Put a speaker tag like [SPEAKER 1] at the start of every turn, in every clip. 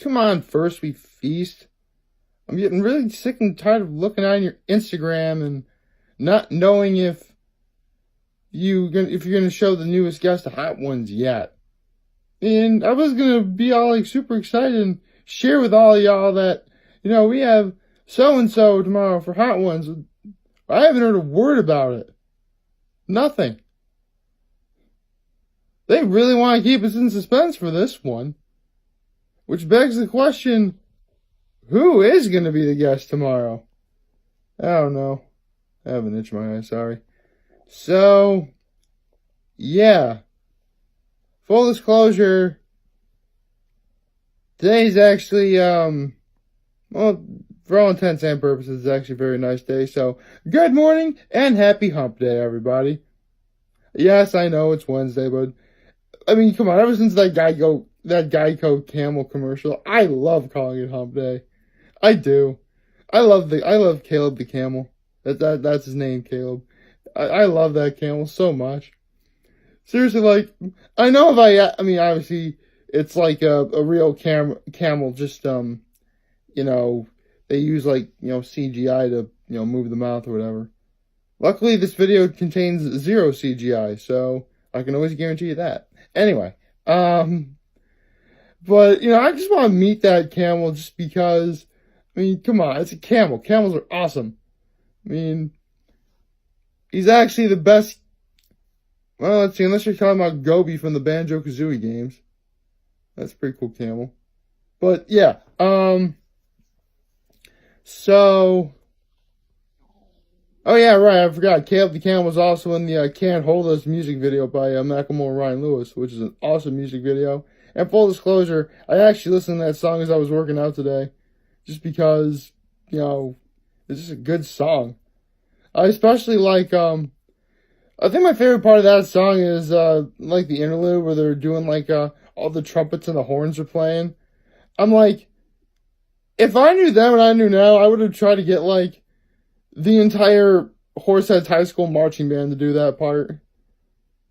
[SPEAKER 1] come on, first we feast. I'm getting really sick and tired of looking on your Instagram and not knowing if you're gonna show the newest guest the Hot Ones yet. And I was gonna be all like super excited and share with all y'all that, we have so and so tomorrow for Hot Ones. I haven't heard a word about it. Nothing. They really want to keep us in suspense for this one. Which begs the question, who is going to be the guest tomorrow? I don't know. I have an itch in my eye, sorry. So, yeah. Full disclosure, today's actually, well, for all intents and purposes, it's actually a very nice day. So, good morning and happy hump day, everybody. Yes, I know it's Wednesday, but, I mean, come on, ever since that Geico Camel commercial, I love calling it hump day. I do. I love Caleb the camel. That's his name, Caleb. I love that camel so much. Seriously, like, I know if I mean, obviously, it's like a real camel, just, they use, like, CGI to, move the mouth or whatever. Luckily, this video contains 0 CGI, so I can always guarantee you that. Anyway, but, I just want to meet that camel just because, I mean, come on, it's a camel. Camels are awesome. I mean, he's actually the best. Well, let's see, unless you're talking about Gobi from the Banjo-Kazooie games. That's a pretty cool camel. But, yeah, so, oh yeah, right, I forgot. Caleb the Camel was also in the Can't Hold Us music video by Macklemore and Ryan Lewis, which is an awesome music video. And full disclosure, I actually listened to that song as I was working out today. Just because, it's just a good song. I especially like, I think my favorite part of that song is, like the interlude where they're doing like, all the trumpets and the horns are playing. I'm like, if I knew then what I knew now, I would have tried to get like the entire Horseheads High School marching band to do that part.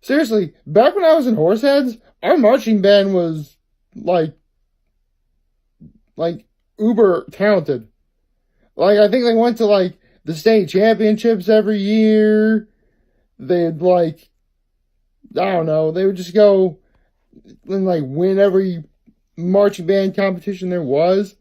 [SPEAKER 1] Seriously, back when I was in Horseheads, our marching band was like uber talented. Like, I think they went to like the state championships every year. They'd like, I don't know, they would just go and like win every marching band competition there was.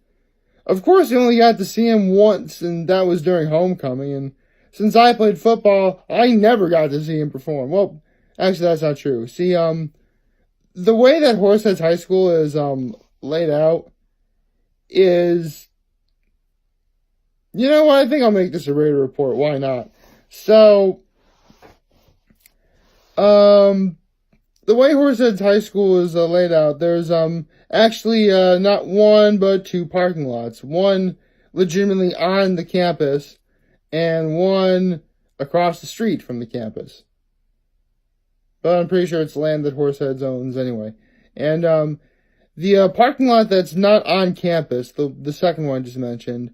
[SPEAKER 1] Of course, I only got to see him once, and that was during homecoming. And since I played football, I never got to see him perform. Well, actually, that's not true. See, the way that Horseheads High School is laid out is, you know what? I think I'll make this a Raider report. Why not? So, the way Horseheads High School is laid out, there's actually not one but 2 parking lots. One legitimately on the campus, and one across the street from the campus. But I'm pretty sure it's land that Horseheads owns anyway. And the parking lot that's not on campus, the second one I just mentioned,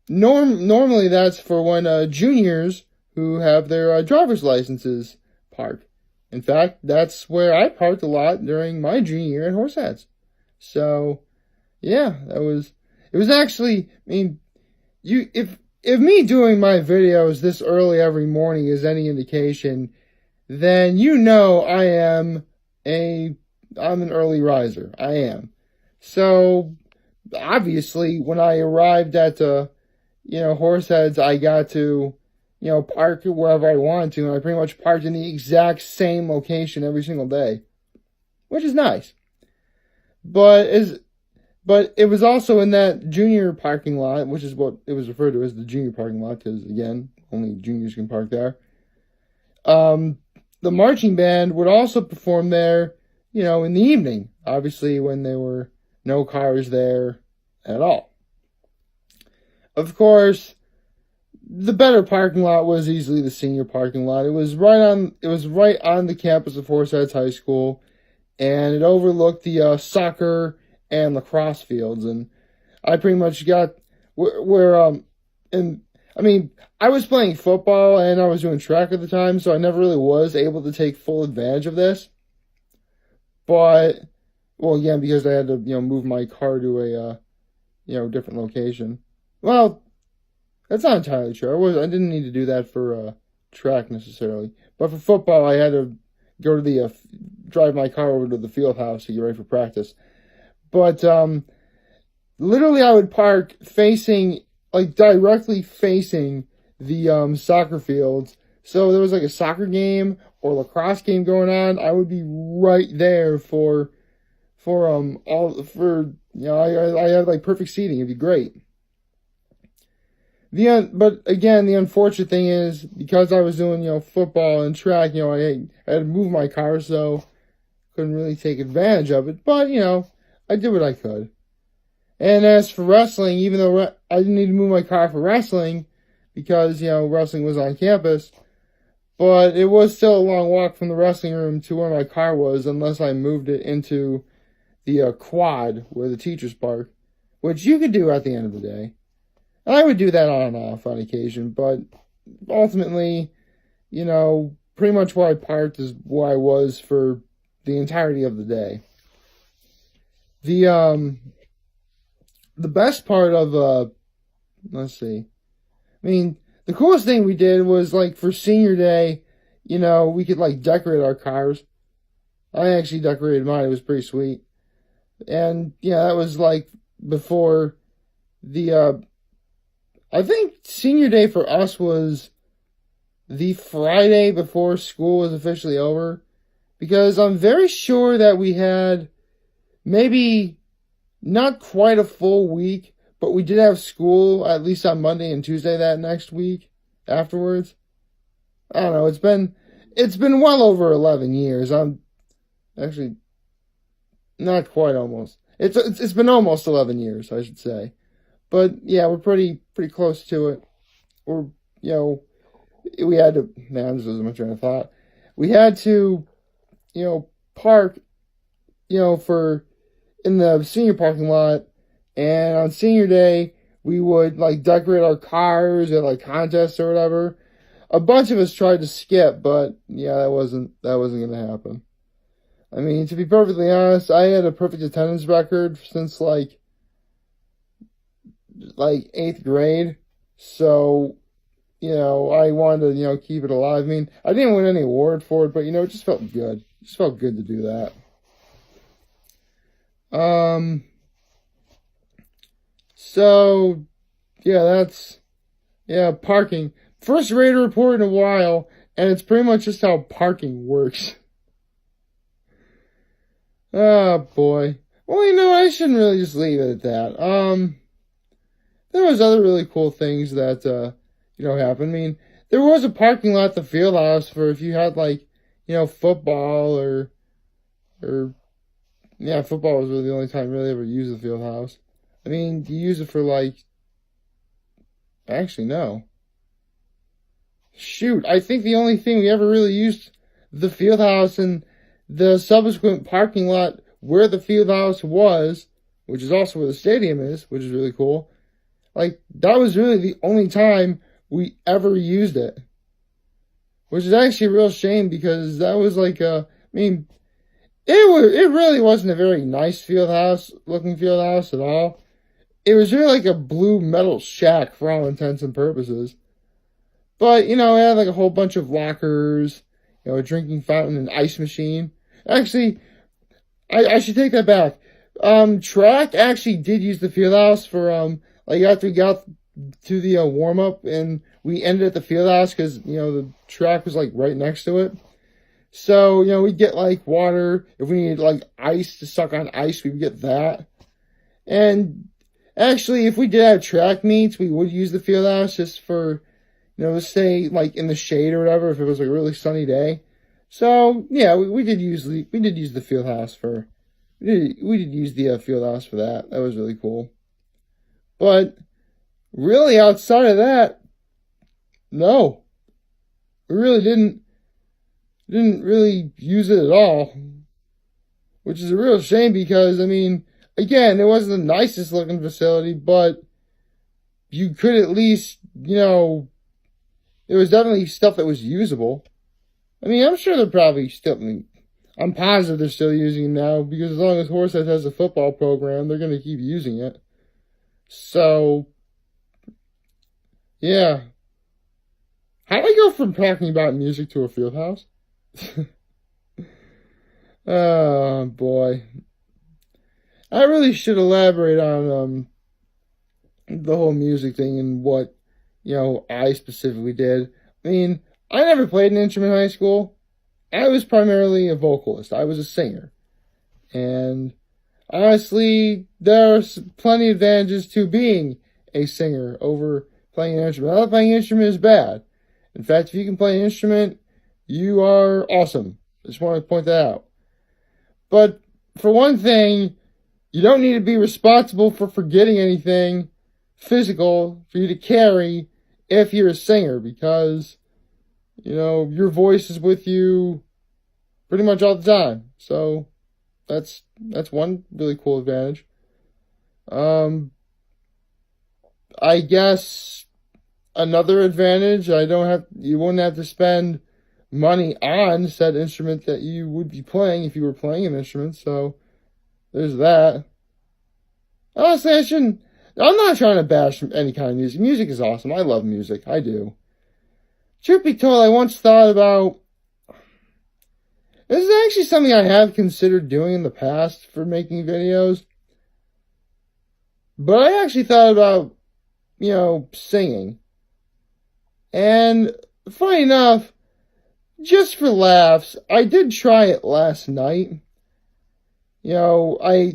[SPEAKER 1] normally that's for when juniors who have their driver's licenses park. In fact, that's where I parked a lot during my junior year at Horseheads. So, yeah, it was actually, I mean, if me doing my videos this early every morning is any indication, then I'm an early riser. I am. So, obviously, when I arrived at, Horseheads, I got to, park wherever I wanted to, and I pretty much parked in the exact same location every single day, which is nice. But it was also in that junior parking lot, which is what it was referred to as the junior parking lot, because, again, only juniors can park there. The marching band would also perform there, in the evening, obviously when there were no cars there at all. Of course, the better parking lot was easily the senior parking lot. It was right on the campus of Horseheads High School, and it overlooked the soccer and lacrosse fields. And I pretty much got I was playing football and I was doing track at the time, so I never really was able to take full advantage of this. But Well, again, because I had to, move my car to a, different location. Well, that's not entirely true. I didn't need to do that for track necessarily, but for football, I had to go to the drive my car over to the field house to get ready for practice. But literally, I would park facing, like, directly facing the soccer fields. So there was like a soccer game or lacrosse game going on. I would be right there for I had like perfect seating. It'd be great. But again, the unfortunate thing is because I was doing football and track, I had to move my car, so couldn't really take advantage of it. But I did what I could. And as for wrestling, even though I didn't need to move my car for wrestling because wrestling was on campus, but it was still a long walk from the wrestling room to where my car was, unless I moved it into the quad where the teachers park, which you could do at the end of the day. And I would do that on and off on occasion, but ultimately, pretty much where I parked is where I was for the entirety of the day. The best part of let's see. I mean, the coolest thing we did was like for senior day, we could like decorate our cars. I actually decorated mine. It was pretty sweet. And that was like before the I think senior day for us was the Friday before school was officially over, because I'm very sure that we had maybe not quite a full week, but we did have school at least on Monday and Tuesday that next week afterwards. I don't know. It's been well over 11 years. I'm actually not quite almost. It's been almost 11 years, I should say. But yeah, we're pretty close to it. We're we had to. Man, this was my train of thought. We had to, park, for in the senior parking lot, and on senior day we would like decorate our cars at like contests or whatever. A bunch of us tried to skip, but yeah, that wasn't gonna happen. I mean, to be perfectly honest, I had a perfect attendance record since like 8th grade. So, I wanted to, keep it alive. I mean, I didn't win any award for it, but, it just felt good. It just felt good to do that. So, parking. First Raider report in a while, and it's pretty much just how parking works. Oh, boy. Well, I shouldn't really just leave it at that. There was other really cool things that, happened. I mean, there was a parking lot at the field house for if you had, like, football football was really the only time I really ever used the field house. I mean, you use it for, like, actually, no. Shoot, I think the only thing we ever really used the field house and the subsequent parking lot where the field house was, which is also where the stadium is, which is really cool. Like, that was really the only time we ever used it. Which is actually a real shame, because that was like it really wasn't a very nice looking field house at all. It was really like a blue metal shack for all intents and purposes. But, it had like a whole bunch of lockers, a drinking fountain, an ice machine. Actually, I should take that back. Track actually did use the field house for, after we got to the warm-up, and we ended at the field house because, the track was, like, right next to it. So, we'd get, like, water. If we needed, like, ice to suck on ice, we would get that. And actually, if we did have track meets, we would use the field house just for, to stay, like, in the shade or whatever if it was, like, a really sunny day. So, yeah, we did use the field house for... We did use the field house for that. That was really cool. But really, outside of that, no. We really didn't really use it at all. Which is a real shame because, I mean, again, it wasn't the nicest looking facility, but you could at least, there was definitely stuff that was usable. I mean, I'm sure there probably still, I'm positive they're still using it now, because as long as Horseheads has a football program, they're going to keep using it. So, yeah. How do I go from talking about music to a field house? Oh, boy. I really should elaborate on the whole music thing and what, I specifically did. I mean, I never played an instrument in high school. I was primarily a vocalist. I was a singer. And honestly, there's plenty of advantages to being a singer over playing an instrument. Not that playing an instrument is bad. In fact, if you can play an instrument, you are awesome. I just want to point that out. But for one thing, you don't need to be responsible for forgetting anything physical for you to carry if you're a singer, because, your voice is with you pretty much all the time. So that's one really cool advantage. I guess another advantage, you wouldn't have to spend money on said instrument that you would be playing if you were playing an instrument. So there's that. Honestly, I'm not trying to bash any kind of music. Music is awesome. I love music. I do. Truth be told, I once thought about, this is actually something I have considered doing in the past for making videos. But I actually thought about, singing. And funny enough, just for laughs, I did try it last night. I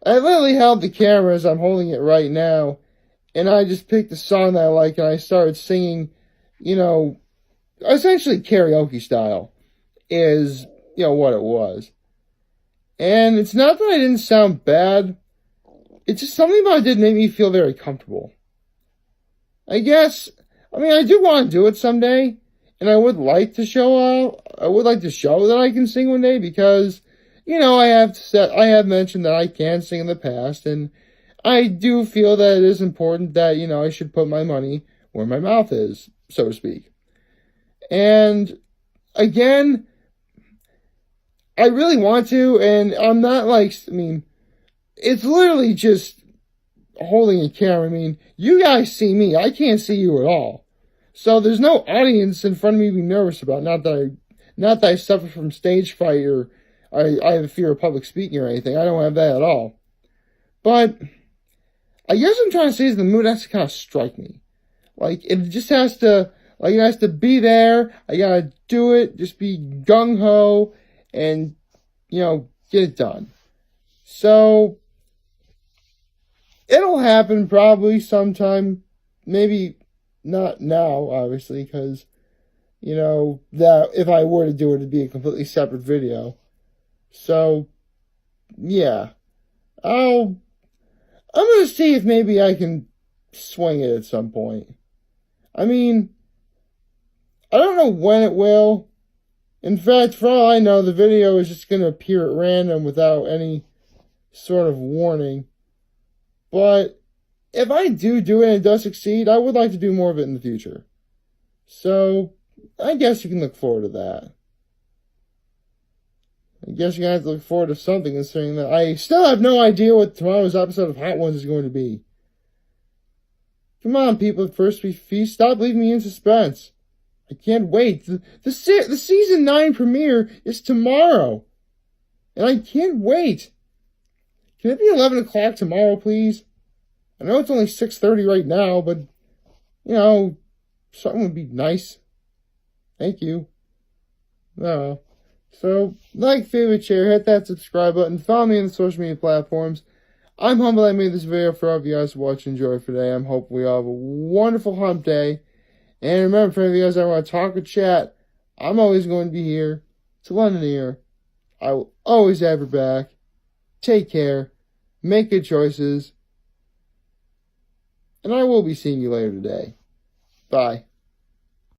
[SPEAKER 1] literally held the camera as I'm holding it right now, and I just picked a song that I like, and I started singing, essentially karaoke style is, what it was. And it's not that I didn't sound bad, it's just something about it did make me feel very comfortable. I guess, I do want to do it someday, and I would like to show that I can sing one day, because I have mentioned that I can sing in the past, and I do feel that it is important that, I should put my money where my mouth is, so to speak. And again, I really want to, and I'm not it's literally just holding a camera. You guys see me, I can't see you at all. So there's no audience in front of me to be nervous about. Not that I suffer from stage fright or I have a fear of public speaking or anything. I don't have that at all. But I guess what I'm trying to say is the mood has to kind of strike me. It just has to, it has to be there. I gotta do it. Just be gung-ho and, get it done. So it'll happen probably sometime. Maybe not now, obviously, because, that if I were to do it, it'd be a completely separate video. So, yeah. I'm going to see if maybe I can swing it at some point. I don't know when it will. In fact, for all I know, the video is just going to appear at random without any sort of warning. But if I do it and it does succeed, I would like to do more of it in the future. So, I guess you can look forward to that. I guess you're going to have to look forward to something, considering that I still have no idea what tomorrow's episode of Hot Ones is going to be. Come on, people at First We Feast, stop leaving me in suspense. I can't wait. The season 9 premiere is tomorrow. And I can't wait. Can it be 11 o'clock tomorrow, please? I know it's only 6:30 right now, but, something would be nice. Thank you. No. So, favorite, share, hit that subscribe button, follow me on the social media platforms. I'm humble I made this video for all of you guys to watch and enjoy for today. I'm hoping we all have a wonderful hump day. And remember, for any of you guys that want to talk or chat, I'm always going to be here to lend an ear. I will always have your back. Take care. Make good choices. And I will be seeing you later today. Bye.